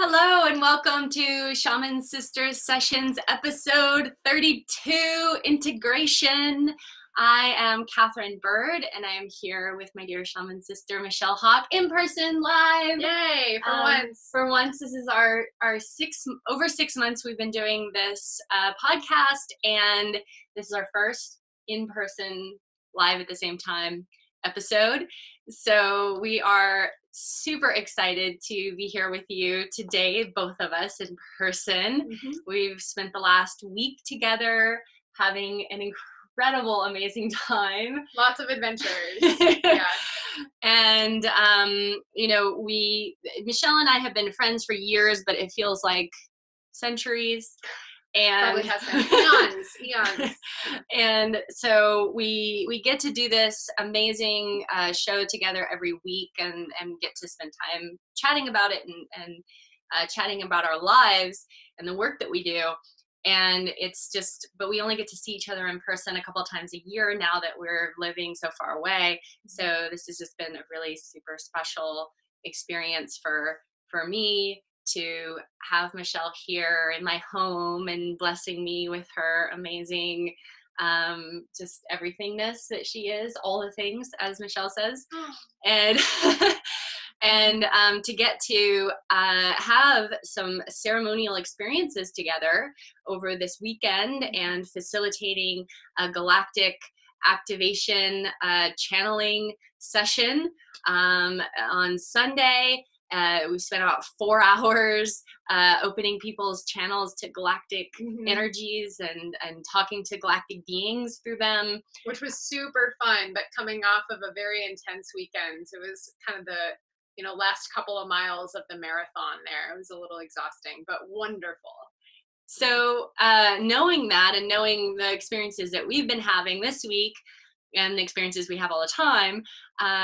Hello and welcome to Shaman Sister Sessions episode 32, Integration. I am Katherine Bird and I am here with my dear Shaman sister Michelle Hawk in person live. Yay, for once. For once, this is our over 6 months we've been doing this podcast, and this is our first in-person live at the same time episode. So we are super excited to be here with you today, both of us in person. We've spent the last week together having an incredible, amazing time. Lots of adventures. Yeah. And, Michelle and I have been friends for years, but it feels like centuries. And probably has been eons. And so we get to do this amazing show together every week and get to spend time chatting about it and chatting about our lives and the work that we do. And it's just, but we only get to see each other in person a couple of times a year now that we're living so far away. So this has just been a really super special experience for me to have Michelle here in my home and blessing me with her amazing just everythingness that she is, all the things, as Michelle says. And and to get to have some ceremonial experiences together over this weekend and facilitating a galactic activation channeling session on Sunday. We spent about 4 hours opening people's channels to galactic energies and talking to galactic beings through them. Which was super fun, but coming off of a very intense weekend. It was kind of the last couple of miles of the marathon there. It was a little exhausting, but wonderful. So knowing that and knowing the experiences that we've been having this week, and the experiences we have all the time,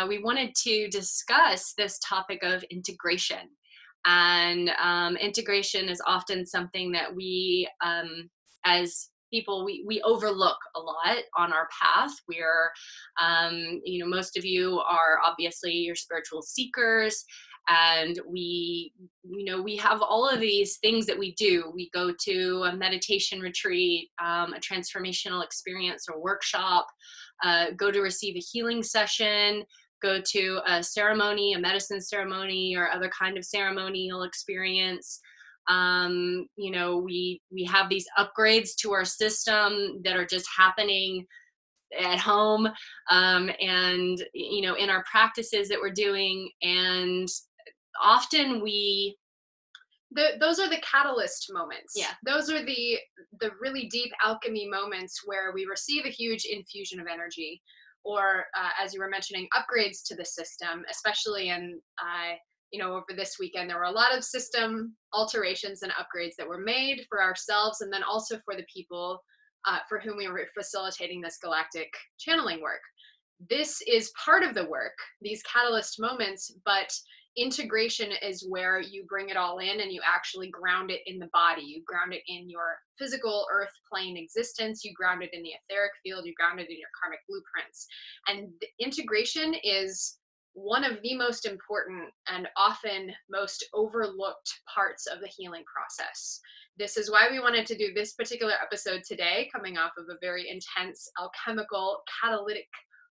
we wanted to discuss this topic of integration. And integration is often something that we, as people, we overlook a lot on our path. We're, most of you are obviously your spiritual seekers, and we have all of these things that we do. We go to a meditation retreat, a transformational experience or workshop, go to receive a healing session, go to a ceremony, a medicine ceremony, or other kind of ceremonial experience. We have these upgrades to our system that are just happening at home, and in our practices that we're doing. And often those are the catalyst moments. Yeah. Those are the really deep alchemy moments where we receive a huge infusion of energy, or as you were mentioning, upgrades to the system, especially in over this weekend. There were a lot of system alterations and upgrades that were made for ourselves, and then also for the people for whom we were facilitating this galactic channeling work. This is part of the work, these catalyst moments, but integration is where you bring it all in and you actually ground it in the body. You ground it in your physical earth plane existence. You ground it in the etheric field. You ground it in your karmic blueprints. And the integration is one of the most important and often most overlooked parts of the healing process. This is why we wanted to do this particular episode today, coming off of a very intense alchemical catalytic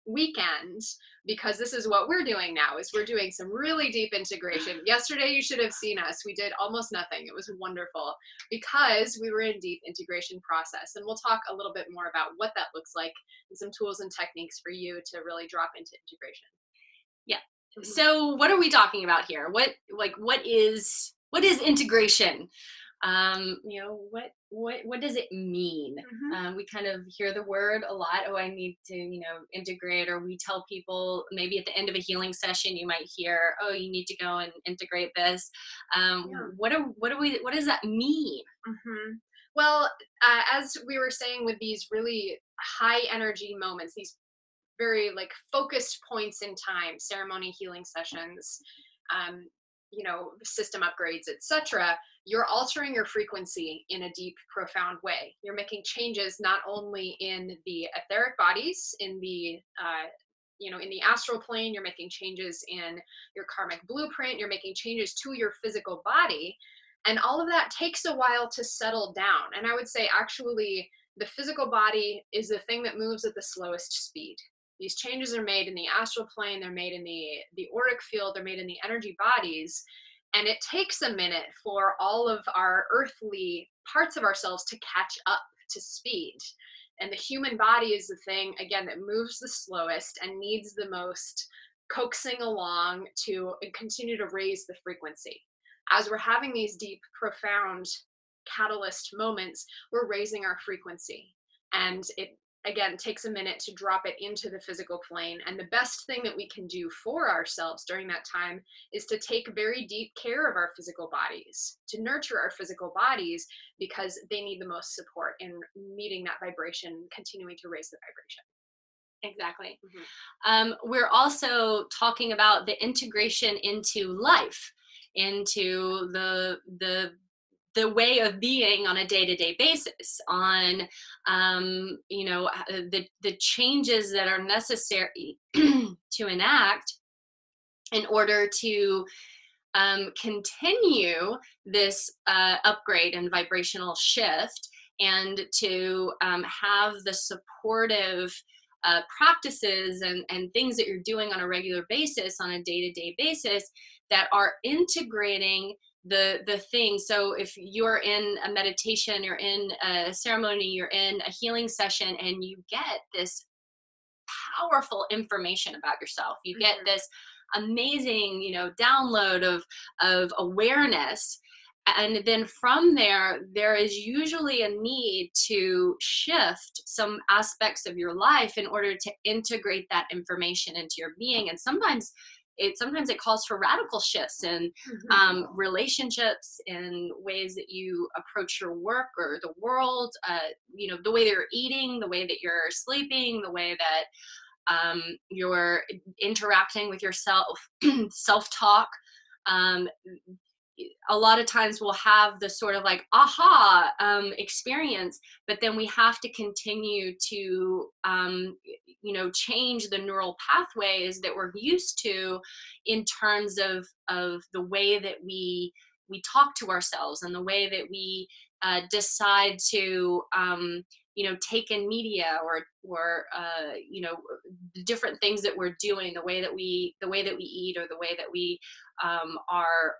weekend, because this is what we're doing now, is we're doing some really deep integration. Yesterday you should have seen us. We did almost nothing. It was wonderful because we were in deep integration process, and we'll talk a little bit more about what that looks like and some tools and techniques for you to really drop into integration. Yeah. So what are we talking about here? What is integration? What does it mean? We kind of hear the word a lot. Oh, I need to, integrate, or we tell people maybe at the end of a healing session, you might hear, oh, you need to go and integrate this. What does that mean? Well, as we were saying, with these really high energy moments, these very focused points in time, ceremony, healing sessions, system upgrades, etc., you're altering your frequency in a deep, profound way. You're making changes not only in the etheric bodies, in the in the astral plane, you're making changes in your karmic blueprint, you're making changes to your physical body. And all of that takes a while to settle down. And I would say, actually, the physical body is the thing that moves at the slowest speed. These changes are made in the astral plane, they're made in the auric field, they're made in the energy bodies. And it takes a minute for all of our earthly parts of ourselves to catch up to speed. And the human body is the thing, again, that moves the slowest and needs the most coaxing along to continue to raise the frequency. As we're having these deep, profound catalyst moments, we're raising our frequency. And it, again, takes a minute to drop it into the physical plane. And the best thing that we can do for ourselves during that time is to take very deep care of our physical bodies, to nurture our physical bodies, because they need the most support in meeting that vibration, continuing to raise the vibration. Exactly. We're also talking about the integration into life, into the way of being on a day-to-day basis, on the changes that are necessary to enact in order to continue this upgrade and vibrational shift, and to have the supportive practices and things that you're doing on a regular basis, on a day-to-day basis, that are integrating the thing. So if you're in a meditation, you're in a ceremony, you're in a healing session, and you get this powerful information about yourself, you get this amazing, download of awareness. And then from there is usually a need to shift some aspects of your life in order to integrate that information into your being. And sometimes it calls for radical shifts in relationships, in ways that you approach your work or the world, the way that you're eating, the way that you're sleeping, the way that you're interacting with yourself, self-talk. A lot of times we'll have the sort of like aha experience, but then we have to continue to change the neural pathways that we're used to, in terms of the way that we talk to ourselves, and the way that we decide to take in media, or the different things that we're doing, the way that we eat, or the way that we are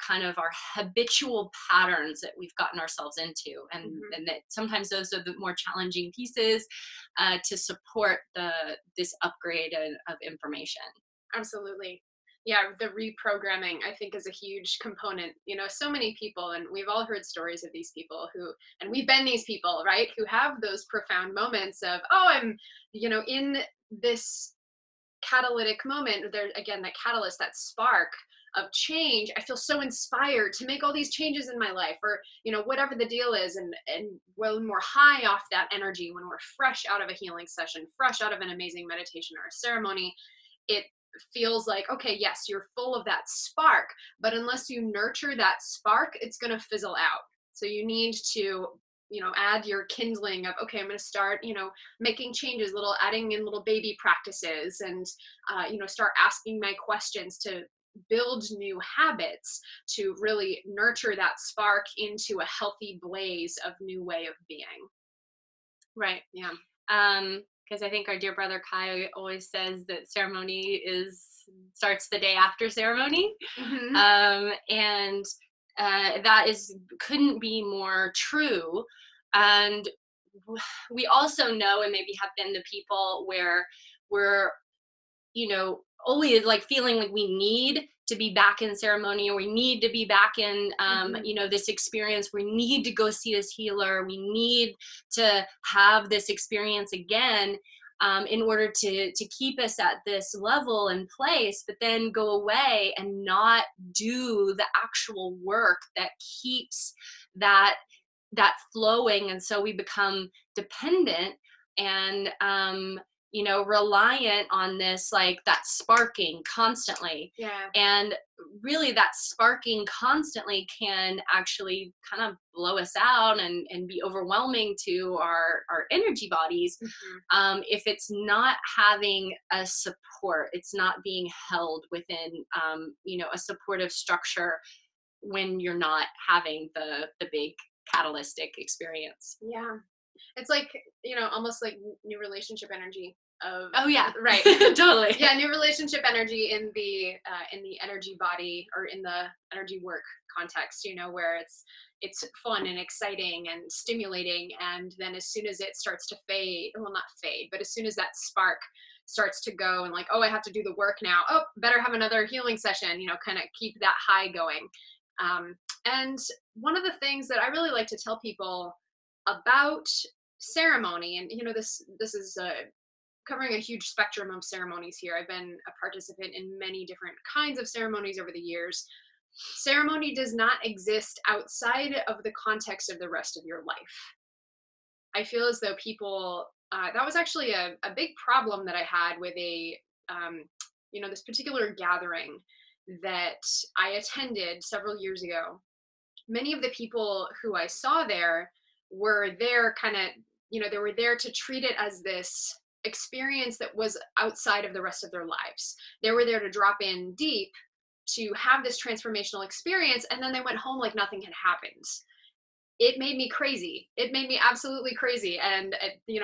kind of our habitual patterns that we've gotten ourselves into. And that sometimes those are the more challenging pieces to support this upgrade of information. Absolutely. Yeah, the reprogramming, I think, is a huge component. So many people, and we've all heard stories of these people and we've been these people, right, who have those profound moments of, oh, I'm, in this catalytic moment. There, again, that catalyst, that spark of change, I feel so inspired to make all these changes in my life, or whatever the deal is. And when we're high off that energy, when we're fresh out of a healing session, fresh out of an amazing meditation or a ceremony, it feels like, okay, yes, you're full of that spark, but unless you nurture that spark, it's going to fizzle out. So you need to add your kindling of, okay, I'm going to start making changes, adding in little baby practices, and start asking my questions to build new habits to really nurture that spark into a healthy blaze of new way of being. Right. Yeah. Because I think our dear brother Kai always says that ceremony starts the day after ceremony. And that couldn't be more true. And we also know, and maybe have been the people where we're always like feeling like we need to be back in ceremony, or we need to be back in this experience, we need to go see this healer, we need to have this experience again, in order to keep us at this level and place, but then go away and not do the actual work that keeps that flowing. And so we become dependent, and reliant on this, like that sparking constantly. Yeah. And really that sparking constantly can actually kind of blow us out and be overwhelming to our energy bodies. Mm-hmm. If it's not having a support, it's not being held within, a supportive structure when you're not having the big catalytic experience. Yeah. It's like, almost like new relationship energy of, Oh yeah, right. totally. Yeah, new relationship energy in the energy body, or in the energy work context, where it's fun and exciting and stimulating, and then as soon as it starts to fade, well, not fade, but as soon as that spark starts to go, and like, oh, I have to do the work now, oh, better have another healing session, kind of keep that high going. And one of the things that I really like to tell people about ceremony, and this is covering a huge spectrum of ceremonies here. I've been a participant in many different kinds of ceremonies over the years. Ceremony does not exist outside of the context of the rest of your life. I feel as though people, that was actually a big problem that I had with this particular gathering that I attended several years ago. Many of the people who I saw there were there they were there to treat it as this experience that was outside of the rest of their lives. They were there to drop in deep, to have this transformational experience, and then they went home like nothing had happened. It made me crazy. It made me absolutely crazy. And,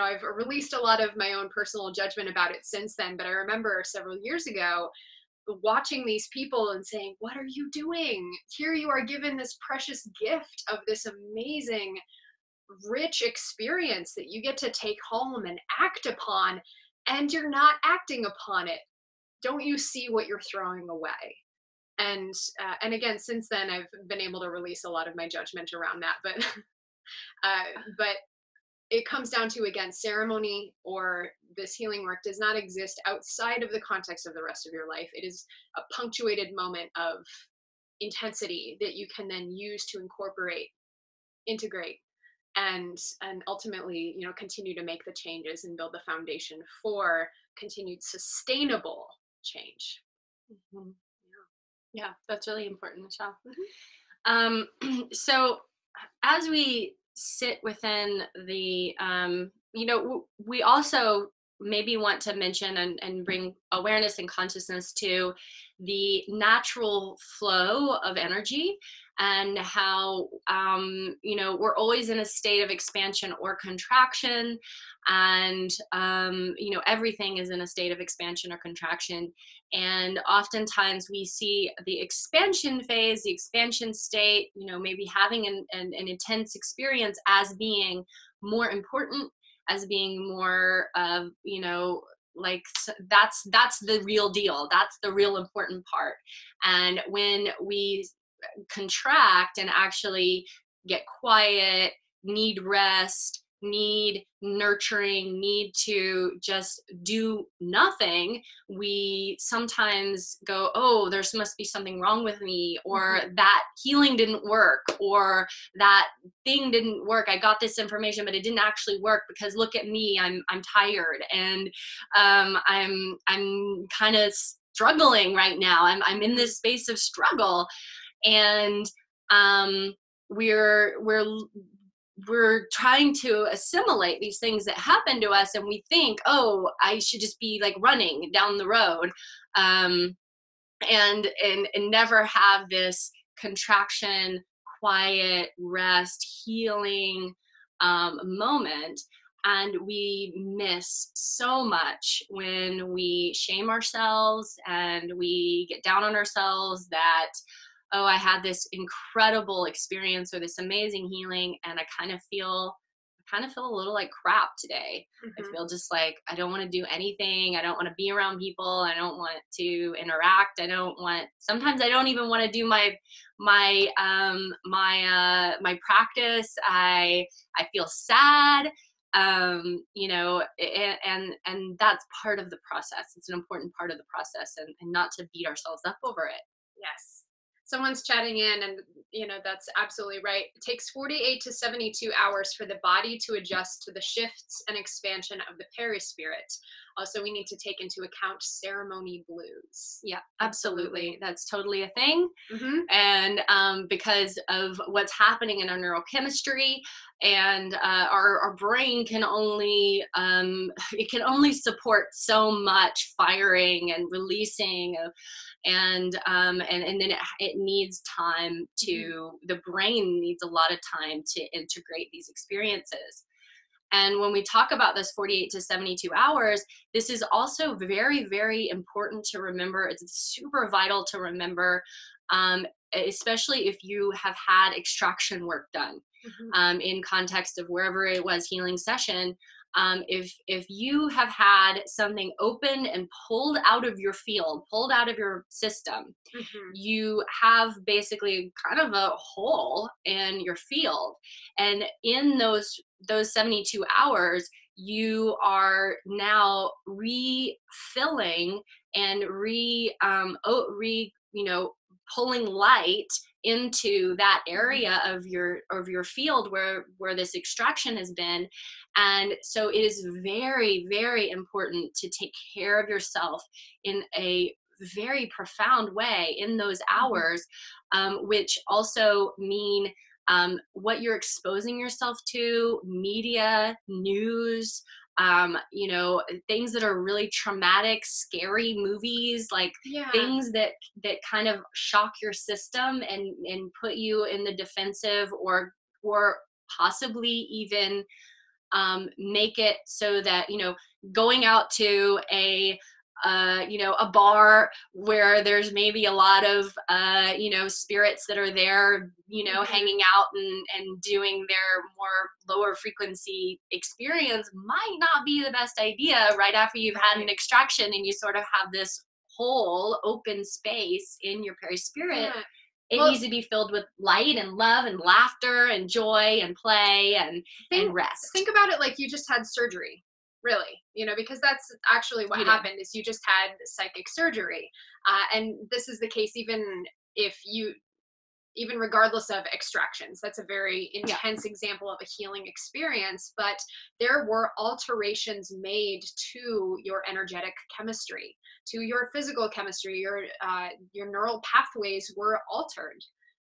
I've released a lot of my own personal judgment about it since then. But I remember several years ago watching these people and saying, what are you doing? Here you are given this precious gift of this amazing, rich experience that you get to take home and act upon, and you're not acting upon it. Don't you see what you're throwing away? And again, since then, I've been able to release a lot of my judgment around that. But it comes down to, again, ceremony or this healing work does not exist outside of the context of the rest of your life. It is a punctuated moment of intensity that you can then use to incorporate, integrate, and ultimately, continue to make the changes and build the foundation for continued sustainable change. Mm-hmm. Yeah, that's really important, Michelle. So as we sit within the, we also maybe want to mention and bring awareness and consciousness to the natural flow of energy, and how, we're always in a state of expansion or contraction. And, everything is in a state of expansion or contraction. And oftentimes we see the expansion phase, the expansion state, maybe having an intense experience as being more important, as being more of, like, that's the real deal. That's the real important part. And when we contract and actually get quiet, need rest, need nurturing, need to just do nothing, we sometimes go, oh, there must be something wrong with me, or that healing didn't work, or that thing didn't work. I got this information, but it didn't actually work because look at me, I'm tired, and I'm kind of struggling right now. I'm in this space of struggle, and we're trying to assimilate these things that happen to us, and we think, oh, I should just be like running down the road, and never have this contraction, quiet, rest, healing moment. And we miss so much when we shame ourselves and we get down on ourselves that, oh, I had this incredible experience or this amazing healing, and I kind of feel a little like crap today. I feel just like I don't want to do anything. I don't want to be around people. I don't want to interact. Sometimes I don't even want to do my practice. I feel sad. And that's part of the process. It's an important part of the process, and not to beat ourselves up over it. Yes. Someone's chatting in, and that's absolutely right. It takes 48 to 72 hours for the body to adjust to the shifts and expansion of the perispirit. Also, we need to take into account ceremony blues. Yeah, Absolutely. absolutely. That's totally a thing. Mm-hmm. And because of what's happening in our neurochemistry, and our brain can only it can only support so much firing and releasing of, and then it needs time Mm-hmm. to, the brain needs a lot of time to integrate these experiences. And when we talk about this 48 to 72 hours, this is also very, very important to remember. It's super vital to remember, especially if you have had extraction work done, Mm-hmm. in context of wherever it was healing session. If you have had something opened and pulled out of your field, pulled out of your system, Mm-hmm. you have basically kind of a hole in your field. And in those 72 hours, you are now refilling and pulling light into that Mm-hmm. area of your field where this extraction has been. And so it is very, very important to take care of yourself in a very profound way in those Mm-hmm. hours, which also mean what you're exposing yourself to, media, news, things that are really traumatic, scary movies, like Yeah. things that kind of shock your system and put you in the defensive, or possibly even make it so that, going out to a bar where there's maybe a lot of spirits that are there, Mm-hmm. hanging out and doing their more lower frequency experience, might not be the best idea right after you've had an Right. extraction and you sort of have this whole open space in your perispirit. Yeah. It Well, needs to be filled with light and love and laughter and joy and play and think rest. think about it like you just had surgery, really, because that's actually what You did. happened is you just had psychic surgery. And this is the case if you even regardless of extractions. That's a very Yeah. intense example of a healing experience, but there were alterations made to your energetic chemistry, to your physical chemistry. Your neural pathways were altered.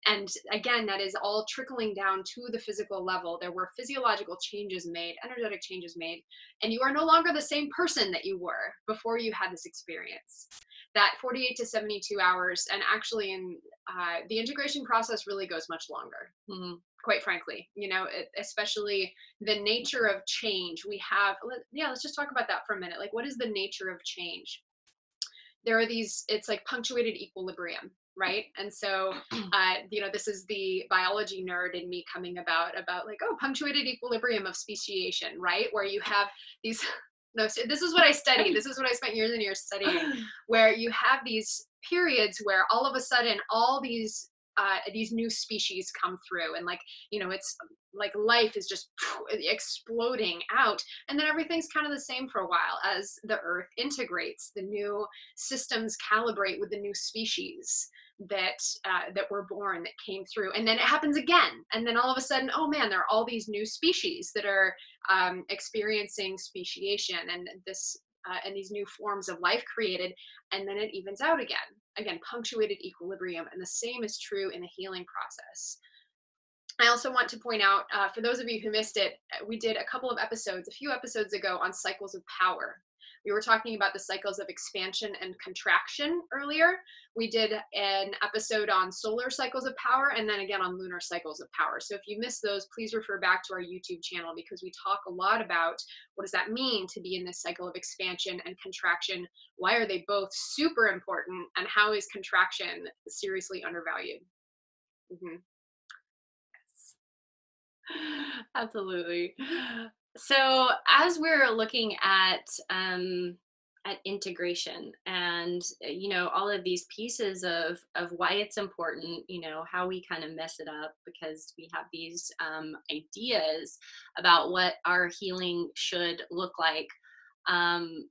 And again, that is all trickling down to the physical level. There were physiological changes made, energetic changes made, and you are no longer the same person that you were before you had this experience. That 48 to 72 hours, and actually in the integration process really goes much longer, Mhm. quite frankly. Especially the nature of change we have. Yeah, let's just talk about that for a minute. Like, what is the nature of change? There are these, it's like punctuated equilibrium, right? And so this is the biology nerd in me coming about like, oh, punctuated equilibrium of speciation, right? Where you have these no, so this is what I studied, this is what I spent years and years studying, where you have these periods where all of a sudden all these new species come through, and like, it's like life is just exploding out, and then everything's kind of the same for a while as the earth integrates, the new systems calibrate with the new species that were born, that came through, and then it happens again, and then all of a sudden, oh man, there are all these new species that are experiencing speciation, and these new forms of life created, and then it evens out again, punctuated equilibrium, and the same is true in the healing process. I also want to point out, for those of you who missed it, we did a few episodes ago, on cycles of power. We were talking about the cycles of expansion and contraction earlier. We did an episode on solar cycles of power, and then again on lunar cycles of power. So if you missed those, please refer back to our YouTube channel, because we talk a lot about what does that mean to be in this cycle of expansion and contraction? Why are they both super important? And how is contraction seriously undervalued? Mm-hmm. Absolutely. So as we're looking at integration and all of these pieces of why it's important, how we kind of mess it up because we have these ideas about what our healing should look like. um,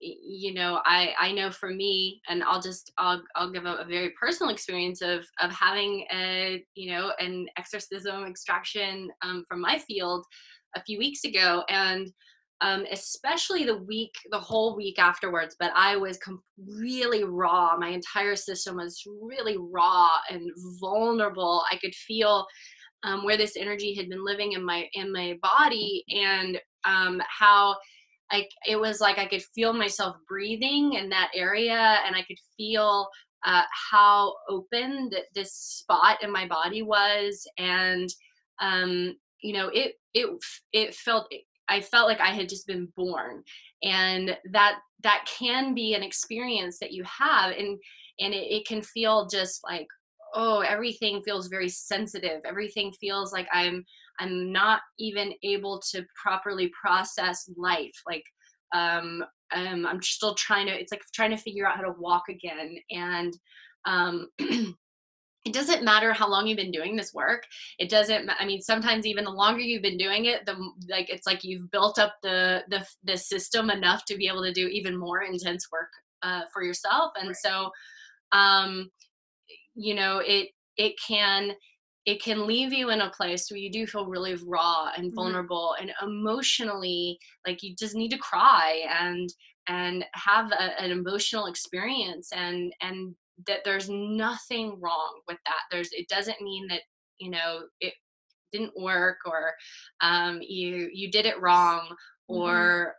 I know for me, and I'll give a very personal experience of having an exorcism extraction from my field a few weeks ago. And especially the whole week afterwards, but I was really raw. My entire system was really raw and vulnerable. I could feel where this energy had been living in my body, and how it was like I could feel myself breathing in that area, and I could feel how open that this spot in my body was, and you know, it felt. I felt like I had just been born, and that can be an experience that you have, and it can feel just like, oh, everything feels very sensitive. Everything feels like I'm not even able to properly process life. Like I'm still trying to. It's like trying to figure out how to walk again, and it doesn't matter how long you've been doing this work. It doesn't, I mean, sometimes even the longer you've been doing it, like, it's like you've built up the system enough to be able to do even more intense work for yourself. And Right. so, you know, it can leave you in a place where you do feel really raw and Mhm. vulnerable and emotionally, like you just need to cry and have an emotional experience, and that there's nothing wrong with that. It doesn't mean that, you know, it didn't work, or you did it wrong, Mhm. or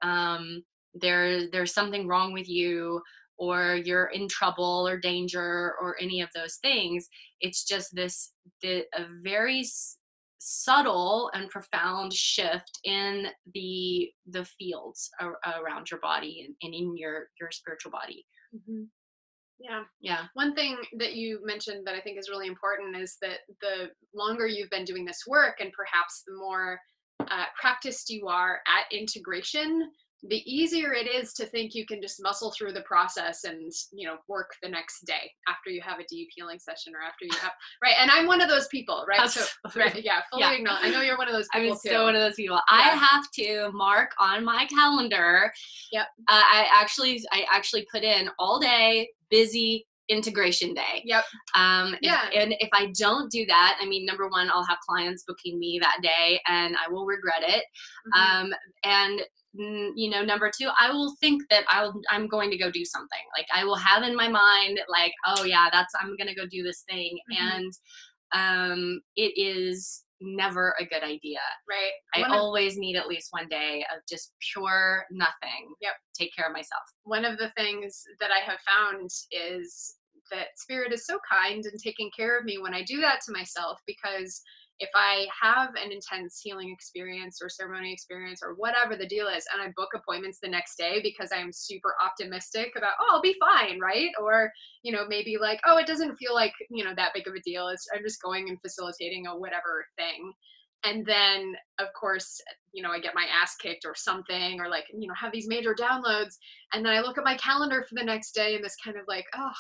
there's something wrong with you, or you're in trouble or danger or any of those things. It's just a very subtle and profound shift in the fields around your body, and in your spiritual body. Mhm. Yeah. Yeah. One thing that you mentioned that I think is really important is that the longer you've been doing this work, and perhaps the more practiced you are at integration, the easier it is to think you can just muscle through the process and, work the next day after you have a deep healing session, or after you have, right. And I'm one of those people, right? So, right, Absolutely. yeah, fully Yeah. acknowledge. I know you're one of those I'm people so too. one of those people. I Yeah. have to mark on my calendar. Yep. I actually put in all day busy integration day. Yep. If, Yeah. and if I don't do that, I mean, number one, I'll have clients booking me that day, and I will regret it. Hmm. And you know, number two, I will think that I'm going to go do something. Like, I will have in my mind, like, oh yeah, I'm gonna go do this thing, Hmm. and it is never a good idea. Right. I always need at least one day of just pure nothing. Yep. Take care of myself. One of the things that I have found is that spirit is so kind and taking care of me when I do that to myself, because if I have an intense healing experience or ceremony experience or whatever the deal is, and I book appointments the next day because I'm super optimistic about, oh, I'll be fine, right? Or, maybe like, oh, it doesn't feel like, that big of a deal. I'm just going and facilitating a whatever thing. And then, of course, I get my ass kicked or something, or like, have these major downloads. And then I look at my calendar for the next day and this kind of like, oh,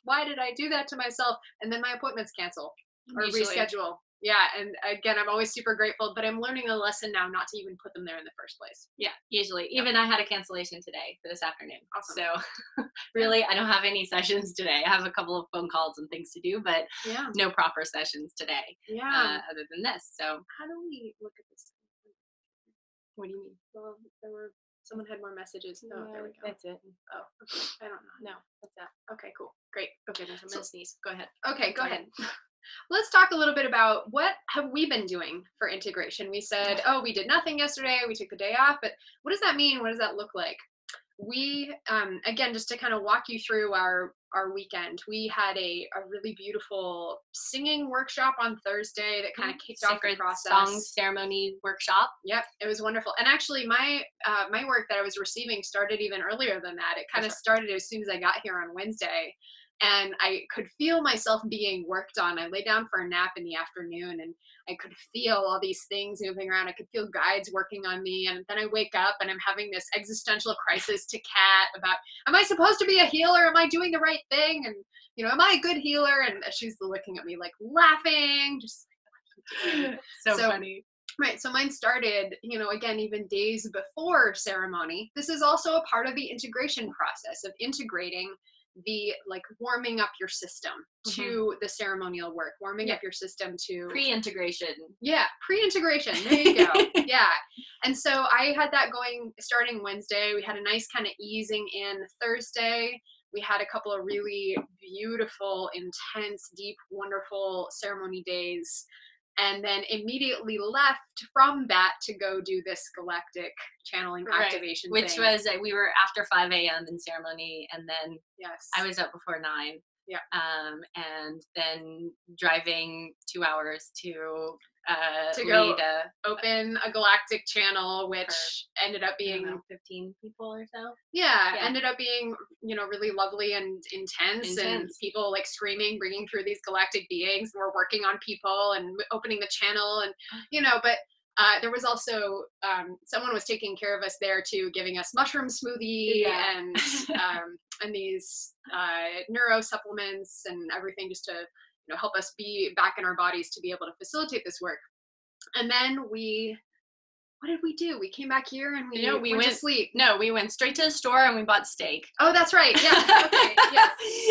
why did I do that to myself? And then my appointments cancel or Usually. reschedule. Yeah. And again, I'm always super grateful, but I'm learning a lesson now not to even put them there in the first place. Yeah, usually. Yep. Even I had a cancellation today for this afternoon. Awesome. So really, I don't have any sessions today. I have a couple of phone calls and things to do, but Yeah. no proper sessions today, Yeah. other than this. So How do we look at this? what do you mean? Well, someone had more messages. Oh, there we go. That's it. Oh, okay. I don't know. No, that's that. Okay, cool. Great. Okay, I'm gonna sneeze. Go ahead. Okay, go ahead. Let's talk a little bit about what have we been doing for integration. We said, oh, we did nothing yesterday. We took the day off, but what does that mean? What does that look like? We, again, just to kind of walk you through our weekend, we had a really beautiful singing workshop on Thursday that kind of kicked off the Sacred process. song ceremony workshop. Yep, it was wonderful. And actually, my work that I was receiving started even earlier than that. It kind of started as soon as I got here on Wednesday, and I could feel myself being worked on. I lay down for a nap in the afternoon, and I could feel all these things moving around. I could feel guides working on me, and then I wake up and I'm having this existential crisis to Kat about, am I supposed to be a healer? Am I doing the right thing? And am I a good healer? And she's looking at me like laughing, just like, so funny. Right. So mine started, again, even days before ceremony. This is also a part of the integration process of integrating the like warming up your system to the ceremonial work, warming up your system to pre-integration. Yeah, pre-integration. There you go. Yeah. And so I had that going starting Wednesday. We had a nice kind of easing in Thursday. We had a couple of really beautiful, intense, deep, wonderful ceremony days. And then immediately left from that to go do this galactic channeling activation which thing. was, we were after 5 a.m. in ceremony, and then I was up before 9. Yeah. And then driving 2 hours to go open a galactic channel, which ended up being 15 people or so. Yeah, ended up being, really lovely and intense, and people like screaming, bringing through these galactic beings. We're working on people and opening the channel, and but there was also someone was taking care of us there too, giving us mushroom smoothie and these neuro supplements and everything, just to help us be back in our bodies to be able to facilitate this work. And then what did we do? We came back here and we went to sleep. No, we went straight to the store and we bought steak. Oh, that's right. Yeah. Okay. Yes.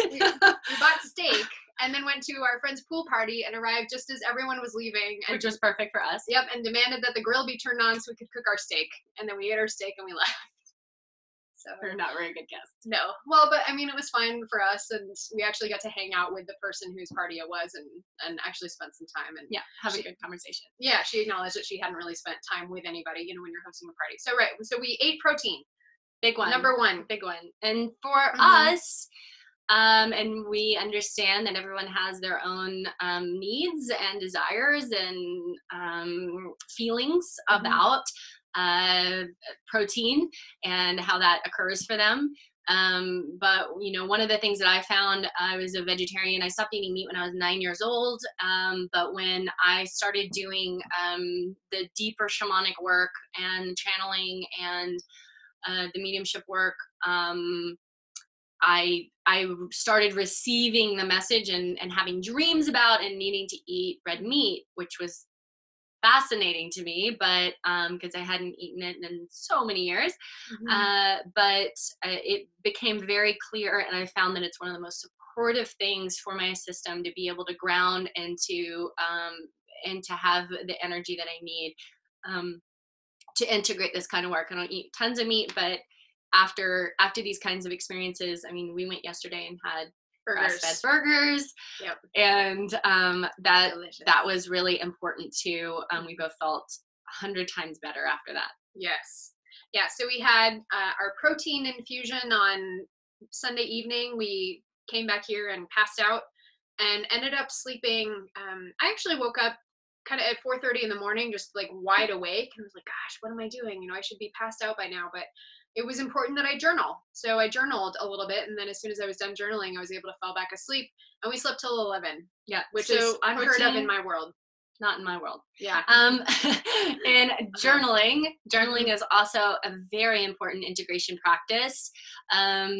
We bought steak and then went to our friend's pool party and arrived just as everyone was leaving. Which was perfect for us. Yep. And demanded that the grill be turned on so we could cook our steak. And then we ate our steak and we left. So we're not very good guests. No. Well, but I mean, it was fine for us, and we actually got to hang out with the person whose party it was, and actually spent some time and have a good conversation. Yeah, she acknowledged that she hadn't really spent time with anybody, when you're hosting a party. So we ate protein. Big one. Number one. Big one. And for us, and we understand that everyone has their own needs and desires and feelings about protein and how that occurs for them. But one of the things that I found, I was a vegetarian. I stopped eating meat when I was 9 years old. But when I started doing the deeper shamanic work and channeling and the mediumship work, I started receiving the message and having dreams about and needing to eat red meat, which was fascinating to me, but because I hadn't eaten it in so many years. But it became very clear, and I found that it's one of the most supportive things for my system to be able to ground and to have the energy that I need to integrate this kind of work. I don't eat tons of meat, but after these kinds of experiences, I mean, we went yesterday and had grass-fed burgers. Yep. And that was really important too. We both felt 100 times better after that. Yes. Yeah. So we had our protein infusion on Sunday evening. We came back here and passed out and ended up sleeping. I actually woke up kind of at 4:30 in the morning, just like wide awake, and was like, gosh, what am I doing? I should be passed out by now, but it was important that I journal. So I journaled a little bit, and then as soon as I was done journaling, I was able to fall back asleep, and we slept till 11. Yeah, which is unheard of in my world. Not in my world. Yeah. And journaling is also a very important integration practice,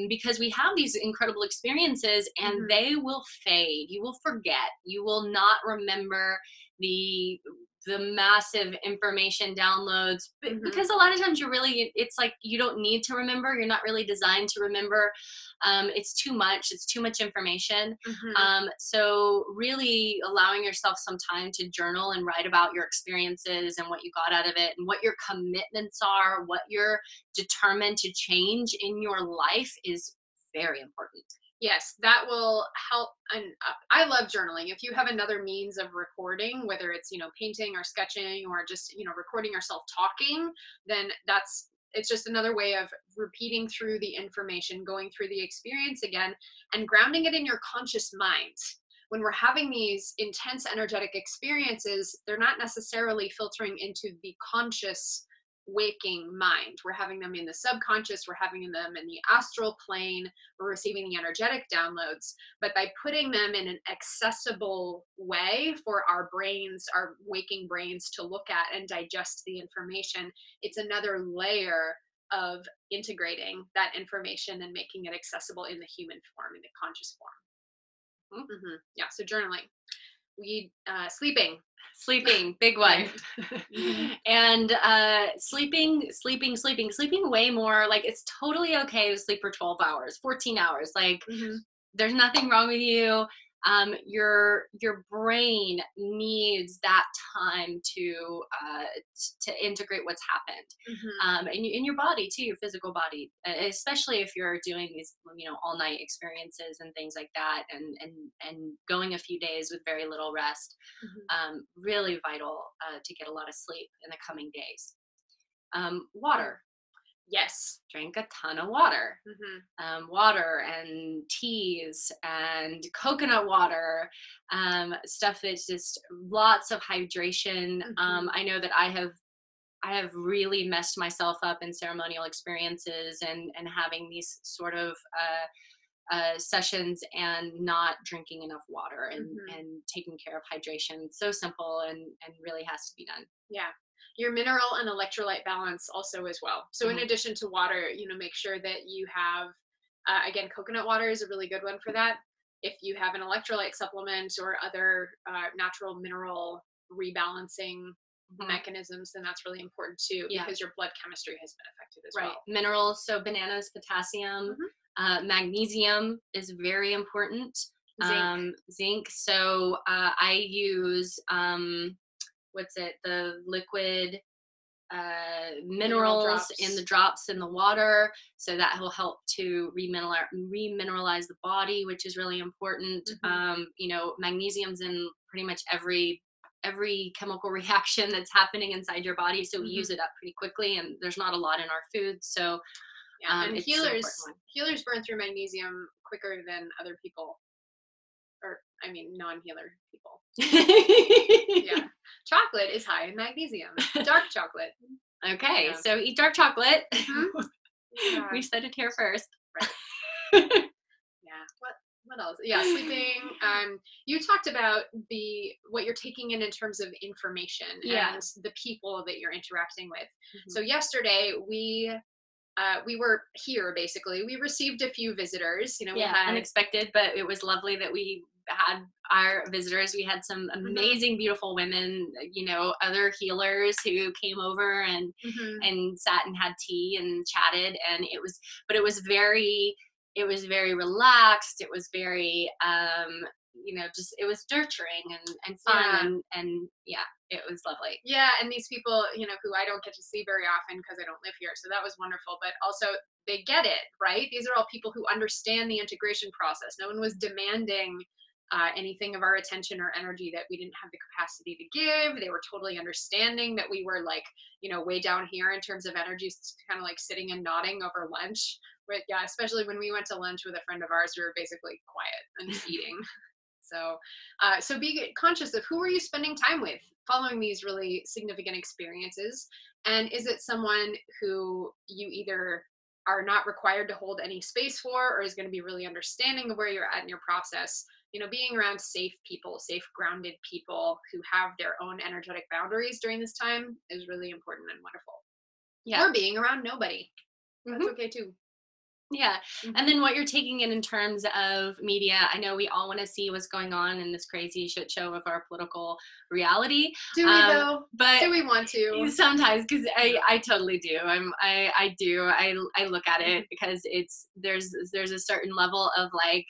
because we have these incredible experiences and they will fade. You will forget. You will not remember the massive information downloads, because a lot of times it's like you don't need to remember. You're not really designed to remember. It's too much information. So really allowing yourself some time to journal and write about your experiences and what you got out of it and what your commitments are, what you're determined to change in your life is very important. Yes, that will help. And I love journaling. If you have another means of recording, whether it's, painting or sketching or just, recording yourself talking, then it's just another way of repeating through the information, going through the experience again, and grounding it in your conscious mind. When we're having these intense energetic experiences, they're not necessarily filtering into the conscious waking mind. We're having them in the subconscious, we're having them in the astral plane, we're receiving the energetic downloads. But by putting them in an accessible way for our brains, our waking brains, to look at and digest the information, it's another layer of integrating that information and making it accessible in the human form, in the conscious form. Yeah, so journaling. Sleeping. Sleeping, big one. Right. Hmm. And sleeping way more. Like, it's totally okay to sleep for 12 hours, 14 hours. Like, Hmm. there's nothing wrong with you. Your brain needs that time to integrate what's happened, Hmm. in your body too, your physical body, especially if you're doing these, all night experiences and things like that, and going a few days with very little rest. Hmm. Really vital to get a lot of sleep in the coming days. Yeah. Water. Yes. Drink a ton of water. Hmm. Water and teas and coconut water, stuff that's just lots of hydration. Hmm. I know that I have really messed myself up in ceremonial experiences, and having these sort of sessions and not drinking enough water, Hmm. and taking care of hydration. It's so simple, and really has to be done. Yeah. Your mineral and electrolyte balance also as well. So in Hmm. addition to water, make sure that you have, again, coconut water is a really good one for that. If you have an electrolyte supplement or other natural mineral rebalancing Hmm. mechanisms, then that's really important too, Yeah. because your blood chemistry has been affected as Right. well. Minerals, so bananas, potassium, Hmm. magnesium is very important. Zinc. Zinc. So I use, what's it? The liquid Mineral minerals in the drops. drops in the water, so that will help to remineralize the body, which is really important. Hmm. Magnesium's in pretty much every chemical reaction that's happening inside your body, so we use Hmm. it up pretty quickly, and there's not a lot in our food, so Yeah, and it's an important healers burn through magnesium quicker than other people, or I mean non-healer people. one. Yeah. Chocolate is high in magnesium. Dark chocolate. Okay, Yeah. so eat dark chocolate. Hmm. We Yeah. said it here first. Right. Yeah. What else? Yeah, sleeping. You talked about the what you're taking in terms of information Yeah. and the people that you're interacting with. Mhm. So yesterday we were here basically. We received a few visitors. We Yeah, had. unexpected, but it was lovely that we had our visitors. We had some Hmm. amazing, beautiful women, other healers who came over Hmm. and sat and had tea and chatted, and but it was very relaxed. It was very, just it was nurturing and fun, Yeah. and yeah, it was lovely. Yeah, and these people, who I don't get to see very often because I don't live here. So that was wonderful. But also, they get it, right? These are all people who understand the integration process. No one was demanding anything of our attention or energy that we didn't have the capacity to give. They were totally understanding that we were like, way down here in terms of energy, kind of like sitting and nodding over lunch. But yeah, especially when we went to lunch with a friend of ours, we were basically quiet and just eating. So be conscious of who are you spending time with following these really significant experiences, and is it someone who you either are not required to hold any space for, or is going to be really understanding of where you're at in your process. Being around safe people, safe, grounded people who have their own energetic boundaries during this time is really important and wonderful. Yeah. Or being around nobody. That's Hmm. okay too. Yeah. And Hmm. then what you're taking in terms of media, I know we all want to see what's going on in this crazy shit show of our political reality. Do we though? But Do we want to? sometimes, because No. I totally do. I do. I look at it Mhm. because there's a certain level of, like,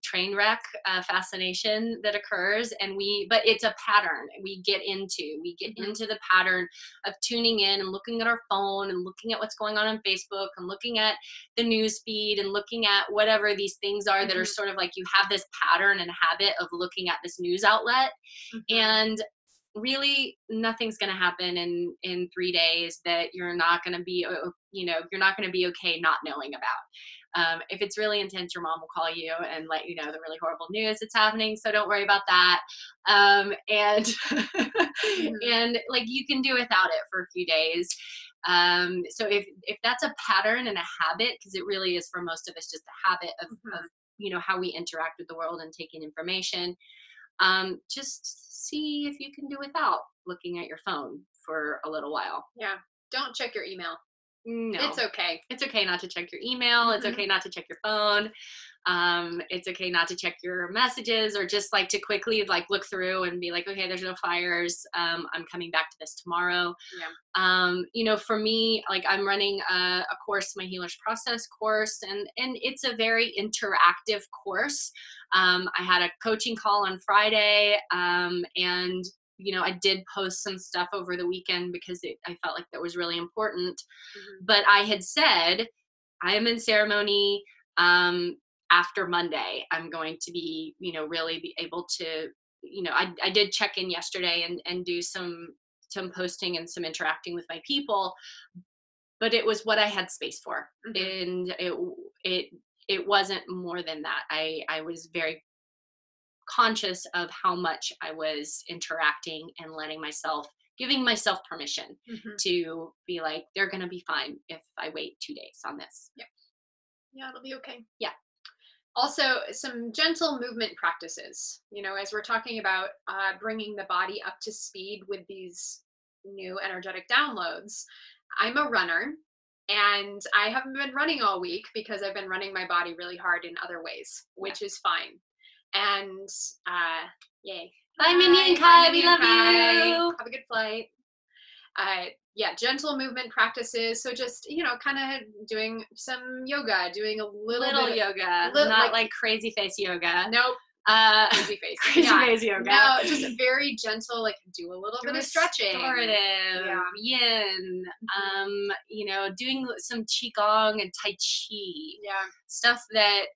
train wreck fascination that occurs, but it's a pattern we get into the pattern of tuning in and looking at our phone and looking at what's going on Facebook and looking at the news feed and looking at whatever these things are that are Mhm. sort of like, you have this pattern and habit of looking at this news outlet, Mhm. and really nothing's going to happen in 3 days that you're not going to be you're not going to be okay not knowing about. If it's really intense, your mom will call you and let you know the really horrible news that's happening, so don't worry about that. And Mhm. and like, you can do without it for a few days. So if that's a pattern and a habit, because it really is for most of us just a habit of Mhm. how we interact with the world and taking information, just see if you can do without looking at your phone for a little while. Yeah. Don't check your email. No. It's okay. It's okay not to check your email. It's okay not to check your phone. It's okay not to check your messages, or just like to quickly like look through and be like, okay, there's no fires. I'm coming back to this tomorrow. Yeah. For me, like I'm running a course, my Healer's Process course, and it's a very interactive course. I had a coaching call on Friday, and I did post some stuff over the weekend because I felt like that was really important. But I had said, I am in ceremony. After Monday, I'm going to be, really be able to, I did check in yesterday and do some posting and some interacting with my people, but it was what I had space for. And it wasn't more than that. I was very conscious of how much I was interacting and giving myself permission to be like, they're going to be fine if I wait 2 days on this. Yeah, it'll be okay. Yeah. Also, some gentle movement practices, as we're talking about bringing the body up to speed with these new energetic downloads. I'm a runner, and I haven't been running all week because I've been running my body really hard in other ways, which is fine. And yay. Bye, Minnie and Kai. We love you. Have a good flight. Gentle movement practices. So just, kind of doing some yoga, doing a little bit yoga, not like crazy face yoga. Nope. Crazy face. Crazy face yoga. No, just very gentle, like do a little bit of stretching. Restorative, yin, doing some qigong and tai chi. Yeah. Stuff that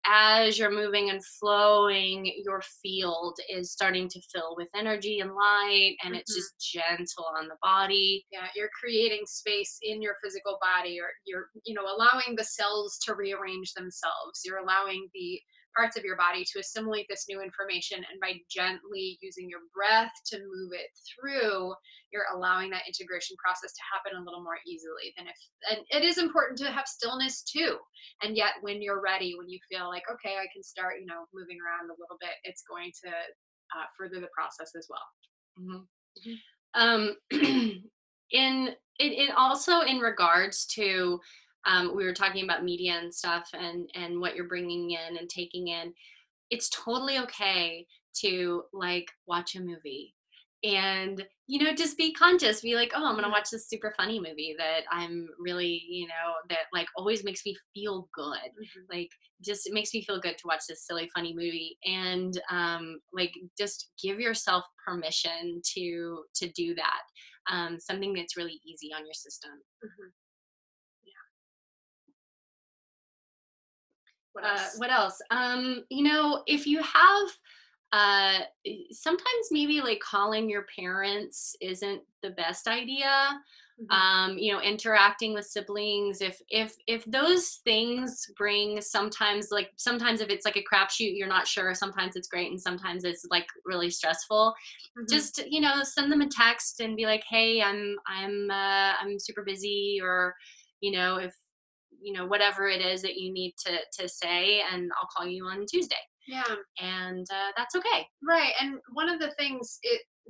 as you're moving and flowing, your field is starting to fill with energy and light, and it's just gentle on the body. Yeah, you're creating space in your physical body, or you're, allowing the cells to rearrange themselves. You're allowing the parts of your body to assimilate this new information, and by gently using your breath to move it through, you're allowing that integration process to happen a little more easily than and it is important to have stillness too. And yet when you're ready, when you feel like, okay, I can start, moving around a little bit, it's going to further the process as well. In also in regards to, we were talking about media and stuff, and what you're bringing in and taking in. It's totally okay to like watch a movie and just be conscious, be like, oh, I'm gonna watch this super funny movie that I'm really, that like always makes me feel good. Like just it makes me feel good to watch this silly funny movie, and like just give yourself permission to do that. Something that's really easy on your system. What else? If you have, sometimes maybe like calling your parents isn't the best idea. Interacting with siblings, if those things bring, sometimes if it's like a crapshoot, you're not sure, sometimes it's great and sometimes it's like really stressful. Just send them a text and be like, hey, I'm super busy, or if whatever it is that you need to say, and I'll call you on Tuesday. Yeah. And that's okay. Right. And one of the things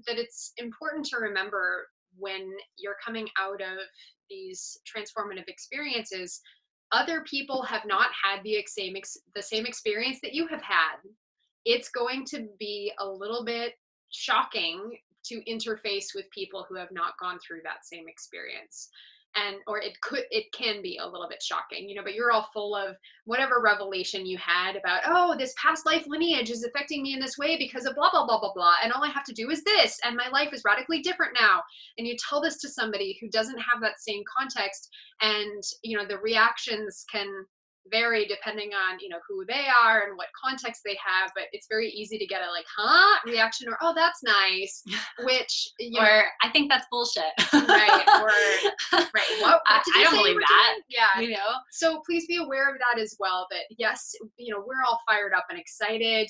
that it's important to remember when you're coming out of these transformative experiences, other people have not had the same experience that you have had. It's going to be a little bit shocking to interface with people who have not gone through that same experience. Or it can be a little bit shocking, but you're all full of whatever revelation you had about, oh, this past life lineage is affecting me in this way because of blah, blah, blah, blah, blah. And all I have to do is this, and my life is radically different now. And you tell this to somebody who doesn't have that same context, and, the reactions can vary depending on who they are and what context they have, but it's very easy to get a like reaction, or oh, that's nice, which or I think that's bullshit. Right. Or right, what I don't believe that. Yeah. So please be aware of that as well, that yes, we're all fired up and excited,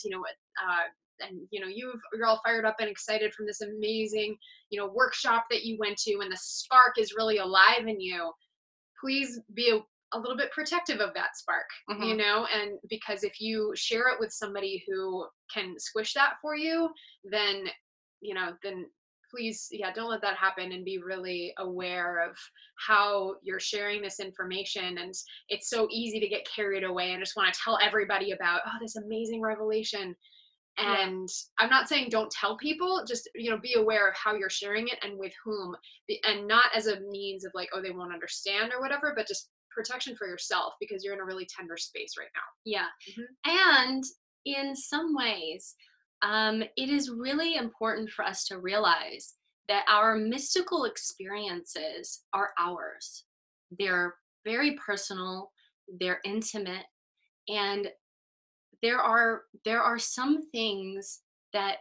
and you're all fired up and excited from this amazing workshop that you went to, and the spark is really alive in you. Please be a little bit protective of that spark, and because if you share it with somebody who can squish that for you, then please, yeah, don't let that happen, and be really aware of how you're sharing this information. And it's so easy to get carried away and just want to tell everybody about, oh, this amazing revelation. Yeah. And I'm not saying don't tell people, just, be aware of how you're sharing it and with whom, and not as a means of like, oh, they won't understand or whatever, but just protection for yourself, because you're in a really tender space right Yeah. now. Hmm. And in some ways, it is really important for us to realize that our mystical experiences are ours. They're very personal, they're intimate, and there are some things that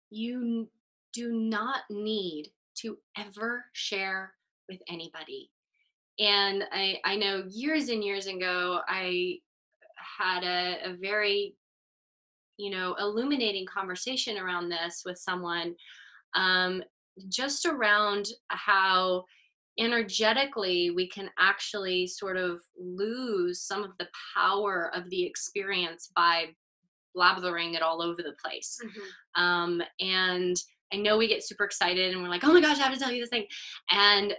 you do not need to ever share with anybody. And I know years and years ago, I had a very, illuminating conversation around this with someone, um, just around how energetically we can actually sort of lose some of the power of the experience by blathering it all over the place. Hmm. And I know we get super excited and we're like, oh my gosh, I have to tell you this thing. And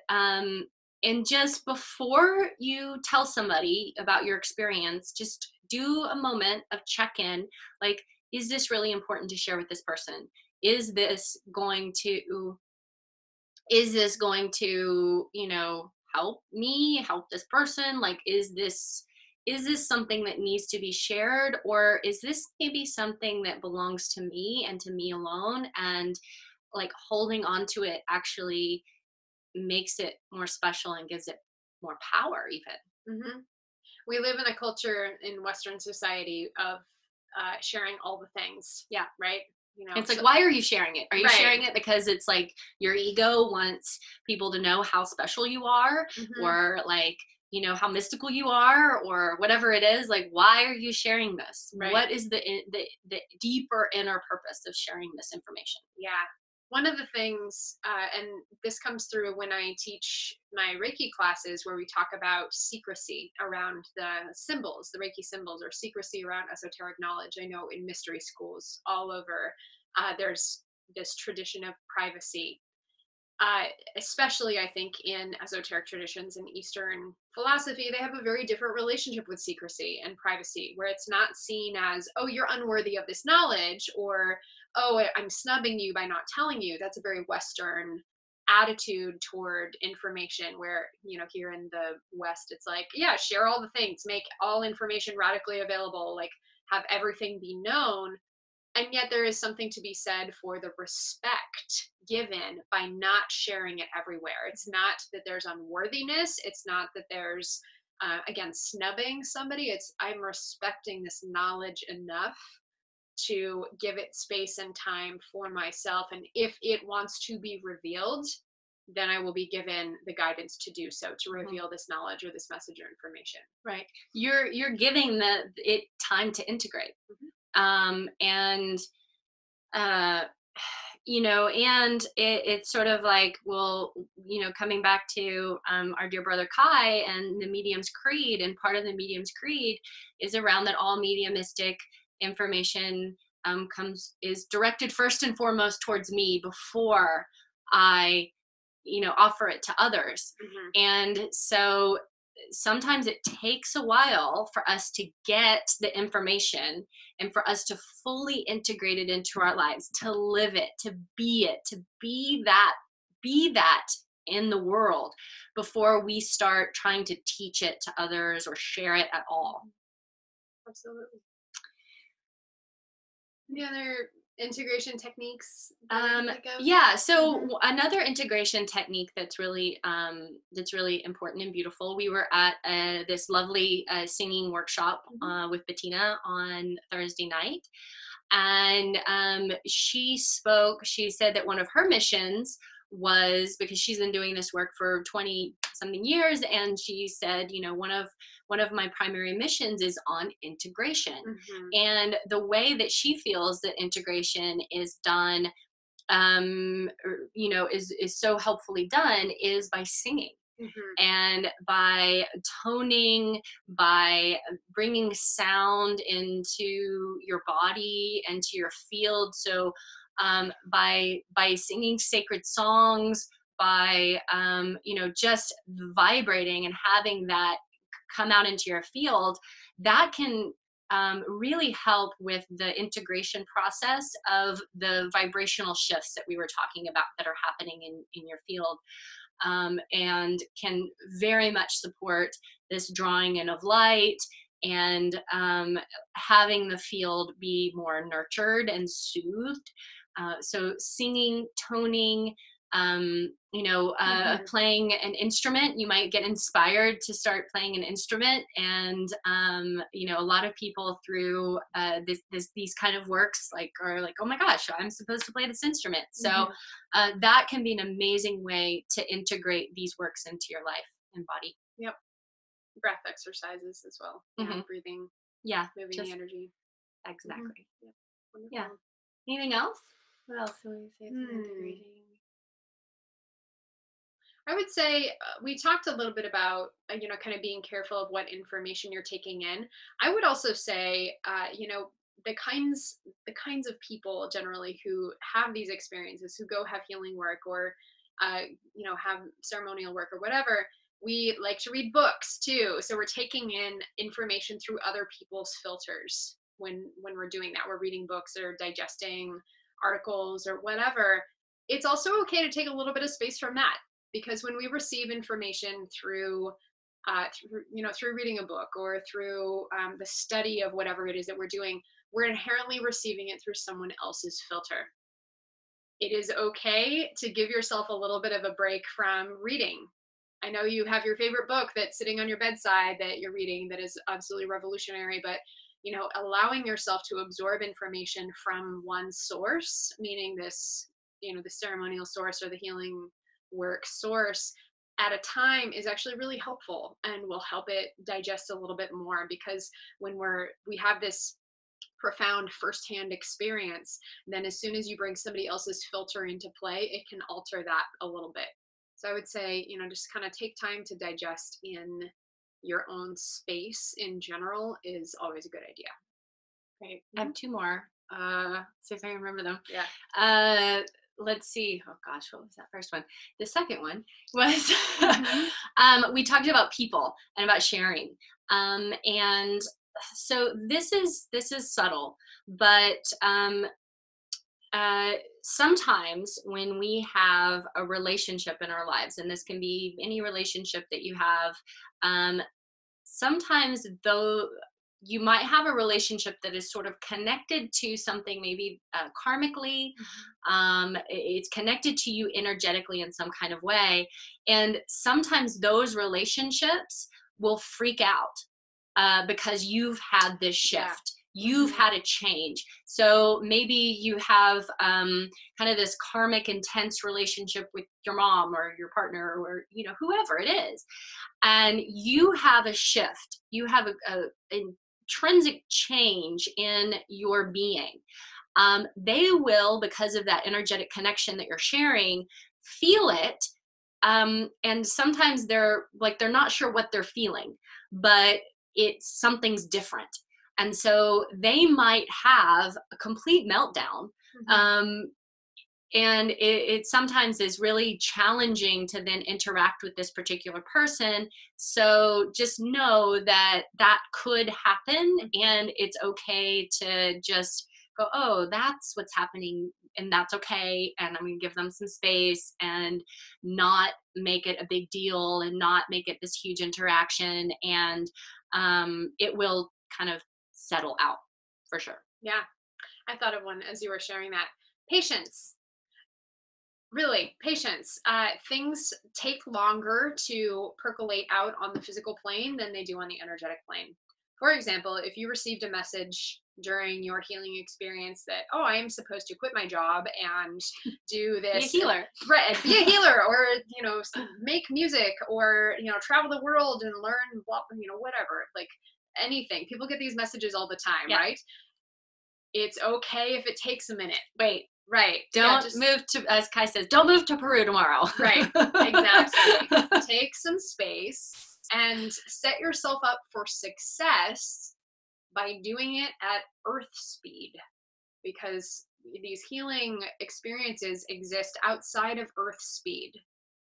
just before you tell somebody about your experience, just do a moment of check in. Like, is this really important to share with this person? Is this going to is this going to help me help this person? Like, is this something that needs to be shared, or is this maybe something that belongs to me and to me alone? And like, holding on to it actually makes it more special and gives it more power even. Hmm. We live in a culture in Western society of sharing all the things. Yeah. Right. It's like, So why are you sharing it? Are you right. sharing it because it's like your ego wants people to know how special you are, Hmm. or like, how mystical you are, or whatever it is? Like, why are you sharing this? Right. What is the deeper inner purpose of sharing this information? Yeah. One of the things, and this comes through when I teach my Reiki classes, where we talk about secrecy around the symbols, the Reiki symbols, or secrecy around esoteric knowledge. I know in mystery schools all over, there's this tradition of privacy, uh, especially I think in esoteric traditions in Eastern philosophy. They have a very different relationship with secrecy and privacy, where it's not seen as, oh, you're unworthy of this knowledge, or, oh, I'm snubbing you by not telling you. That's a very Western attitude toward information, where, here in the West, it's like, yeah, share all the things, make all information radically available, like have everything be known. And yet there is something to be said for the respect given by not sharing it everywhere. It's not that there's unworthiness, it's not that there's again, snubbing somebody. It's, I'm respecting this knowledge enough to give it space and time for myself, and if it wants to be revealed, then I will be given the guidance to do so, to Mhm. reveal this knowledge or this message or information. Right. You're giving it time to integrate. Mhm. And uh and it's sort of like, well, coming back to our dear brother Kai and the medium's creed, and part of the medium's creed is around that all mediumistic information is directed first and foremost towards me before I offer it to others. Mhm. And so sometimes it takes a while for us to get the information and for us to fully integrate it into our lives, to live it, to be that in the world, before we start trying to teach it to others or share it at all. Absolutely. Any other integration techniques that we can think of? Yeah, so Mhm. another integration technique that's really important and beautiful. We were at this lovely singing workshop Mhm. with Bettina on Thursday night, and she spoke. She said that one of her missions was, because she's been doing this work for 20 something years, and she said, one of my primary missions is on integration. Mhm. And the way that she feels that integration is done, is so helpfully done, is by singing Mhm. and by toning, by bringing sound into your body and to your field. So by singing sacred songs, by just vibrating and having that come out into your field, that can really help with the integration process of the vibrational shifts that we were talking about that are happening in your field, and can very much support this drawing in of light, and having the field be more nurtured and soothed. So singing, toning, playing an instrument, you might get inspired to start playing an instrument. And, a lot of people through these kind of works are like, oh my gosh, I'm supposed to play this instrument. So that can be an amazing way to integrate these works into your life and body. Yep. Breath exercises as well. Yeah, breathing. Yeah. Moving the energy. Exactly. Yep. Wonderful. Yeah. Anything else? What else do we say is integrating? I would say we talked a little bit about, kind of being careful of what information you're taking in. I would also say, the kinds of people generally who have these experiences, who go have healing work or, have ceremonial work or whatever, we like to read books too. So we're taking in information through other people's filters when we're doing that. We're reading books or digesting articles or whatever. It's also okay to take a little bit of space from that, because when we receive information through reading a book or through the study of whatever it is that we're doing, we're inherently receiving it through someone else's filter. It is okay to give yourself a little bit of a break from reading. I know you have your favorite book that's sitting on your bedside that you're reading that is absolutely revolutionary, but allowing yourself to absorb information from one source, meaning this, the ceremonial source or the healing work source at a time, is actually really helpful and will help it digest a little bit more. Because when we have this profound firsthand experience, then as soon as you bring somebody else's filter into play, it can alter that a little bit. So I would say, just kind of take time to digest in your own space in general is always a good idea. Great. I have two more. See if I remember them. Yeah. Let's see. Oh gosh, what was that first one? The second one was we talked about people and about sharing. And so this is subtle, but sometimes when we have a relationship in our lives, and this can be any relationship that you have, sometimes though you might have a relationship that is sort of connected to something, maybe karmically, it's connected to you energetically in some kind of way. And sometimes those relationships will freak out because you've had this shift. You've had a change. So maybe you have kind of this karmic intense relationship with your mom or your partner or whoever it is, and you have a shift. You have a intrinsic change in your being. They will, because of that energetic connection that you're sharing, feel it. And sometimes they're not sure what they're feeling, but something's different. And so they might have a complete meltdown. And it sometimes is really challenging to then interact with this particular person. So just know that could happen, and it's okay to just go, oh, that's what's happening, and that's okay. And I'm going to give them some space and not make it a big deal and not make it this huge interaction. And it will kind of settle out for sure. Yeah. I thought of one as you were sharing that. Patience. Really, patience. Things take longer to percolate out on the physical plane than they do on the energetic plane. For example, if you received a message during your healing experience that, oh, I am supposed to quit my job and do this. Be a healer. Right, be a healer, or, make music, or, travel the world and learn, whatever, like anything. People get these messages all the time, right? It's okay if it takes a minute. Wait. Right. Don't move to, as Kai says, don't move to Peru tomorrow. Right. Exactly. Take some space and set yourself up for success by doing it at earth speed. because these healing experiences exist outside of Earth speed.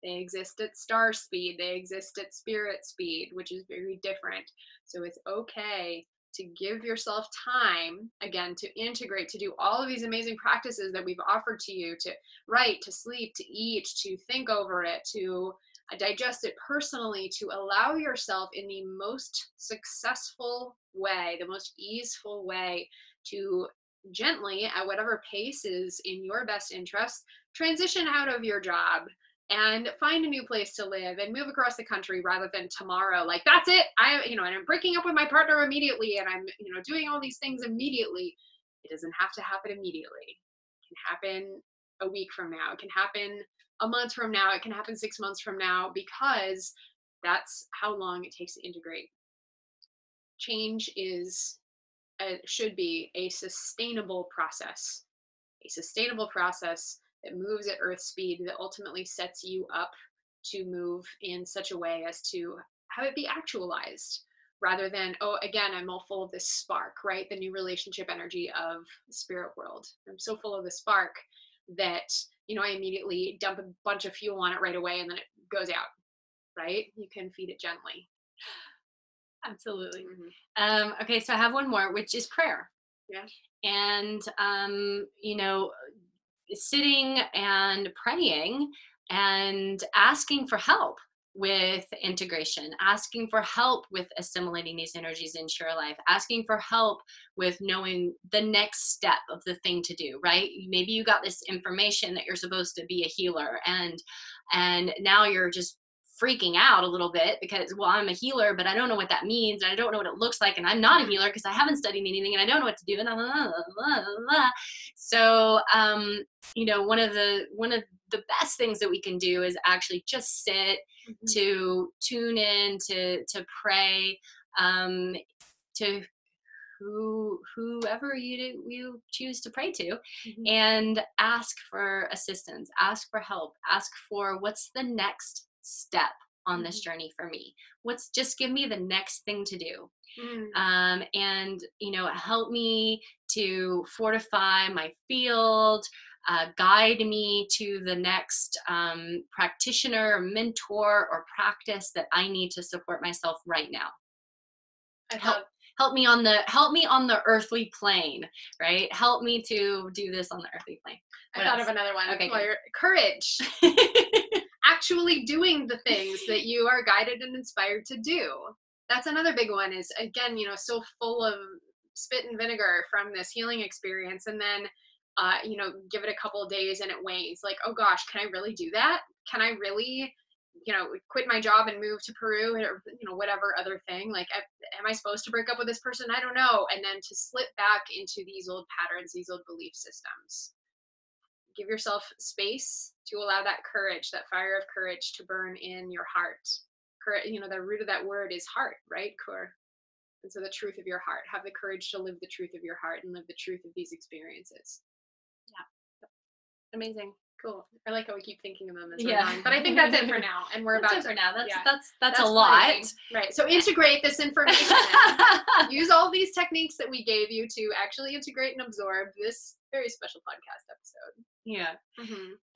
They exist at star speed, they exist at spirit speed, which is very different. So it's okay to give yourself time, again, to integrate, to do all of these amazing practices that we've offered to you, to write, to sleep, to eat, to think over it, to digest it personally, to allow yourself in the most successful way, the most easeful way, to gently, at whatever pace is in your best interest, transition out of your job and find a new place to live and move across the country rather than tomorrow. Like, that's it. And I'm breaking up with my partner immediately, and I'm, doing all these things immediately. It doesn't have to happen immediately. It can happen a week from now. It can happen a month from now. It can happen 6 months from now, because that's how long it takes to integrate. Change should be a sustainable process. A sustainable process that moves at Earth speed, that ultimately sets you up to move in such a way as to have it be actualized, rather than, oh, again, I'm all full of this spark, right? The new relationship energy of the spirit world. I'm so full of the spark that, I immediately dump a bunch of fuel on it right away, and then it goes out, right? You can feed it gently. Absolutely. Okay, so I have one more, which is prayer. Yeah. And, sitting and praying and asking for help with integration, asking for help with assimilating these energies into your life, asking for help with knowing the next step of the thing to do, right? Maybe you got this information that you're supposed to be a healer, and now you're just freaking out a little bit because, well, I'm a healer, but I don't know what that means, and I don't know what it looks like, and I'm not a healer because I haven't studied anything, and I don't know what to do, and blah, blah, blah, blah. So one of the best things that we can do is actually just sit, to tune in, to pray, to whoever you choose to pray to, and ask for assistance, ask for help, ask for what's the next step on this journey for me. Just give me the next thing to do. And help me to fortify my field, guide me to the next practitioner, mentor, or practice that I need to support myself right now. Help me on the earthly plane, right? Help me to do this on the earthly plane. I thought of another one. Okay, courage. Actually doing the things that you are guided and inspired to do. That's another big one, is, again, so full of spit and vinegar from this healing experience, and then give it a couple of days and it wanes. Like, oh gosh, can I really do that? Can I really quit my job and move to Peru, or whatever other thing? Like, am I supposed to break up with this person? I don't know. And then to slip back into these old patterns, these old belief systems. Give yourself space to allow that courage, that fire of courage, to burn in your heart. The root of that word is heart, right? Kur. And so the truth of your heart. Have the courage to live the truth of your heart and live the truth of these experiences. Yeah. Amazing. Cool. I like how we keep thinking of them as we're going. But I think that's it for now. And we're about for now. That's a lot. Plenty. Right. So integrate this information. Use all these techniques that we gave you to actually integrate and absorb this very special podcast episode. Yeah.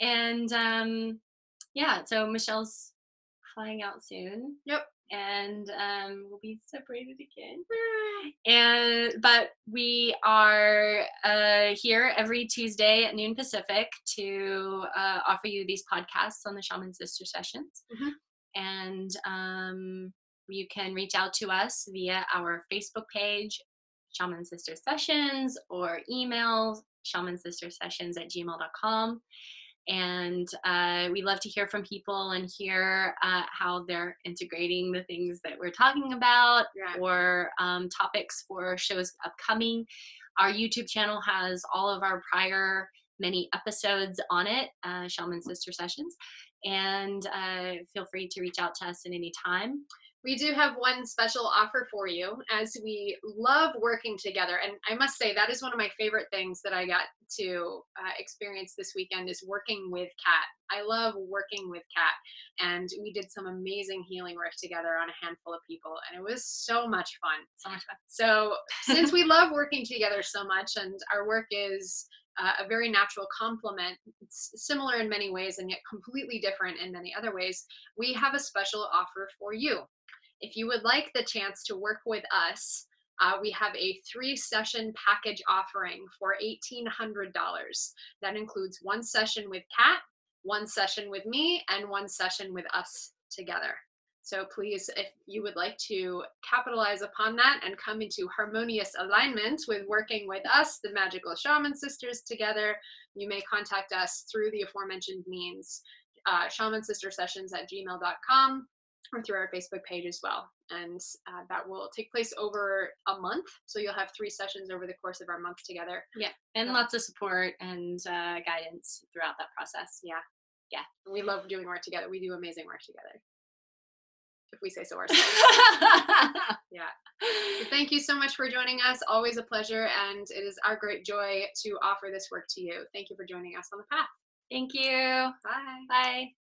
And so Michelle's flying out soon. Yep. And we'll be separated again. But we are here every Tuesday at noon Pacific to offer you these podcasts on the Shaman Sister Sessions. And you can reach out to us via our Facebook page, Shaman Sister Sessions, or email shamansistersessions@gmail.com. And we love to hear from people and hear how they're integrating the things that we're talking about, or topics for shows upcoming. Our YouTube channel has all of our prior many episodes on it, Shaman Sister Sessions. And feel free to reach out to us at any time. We do have one special offer for you, as we love working together. And I must say, that is one of my favorite things that I got to experience this weekend, is working with Kat. I love working with Kat. And we did some amazing healing work together on a handful of people. And it was so much fun. So much fun. So since we love working together so much, and our work is a very natural complement, it's similar in many ways and yet completely different in many other ways, we have a special offer for you. If you would like the chance to work with us, we have a 3-session package offering for $1,800. That includes 1 session with Kat, 1 session with me, and 1 session with us together. So please, if you would like to capitalize upon that and come into harmonious alignment with working with us, the magical Shaman Sisters together, you may contact us through the aforementioned means, Shaman Sister Sessions at gmail.com, or through our Facebook page as well. And that will take place over a month. So you'll have 3 sessions over the course of our month together. Yeah. And lots of support and guidance throughout that process. Yeah. Yeah. We love doing work together. We do amazing work together, if we say so ourselves. Yeah. So thank you so much for joining us. Always a pleasure. And it is our great joy to offer this work to you. Thank you for joining us on the path. Thank you. Bye. Bye.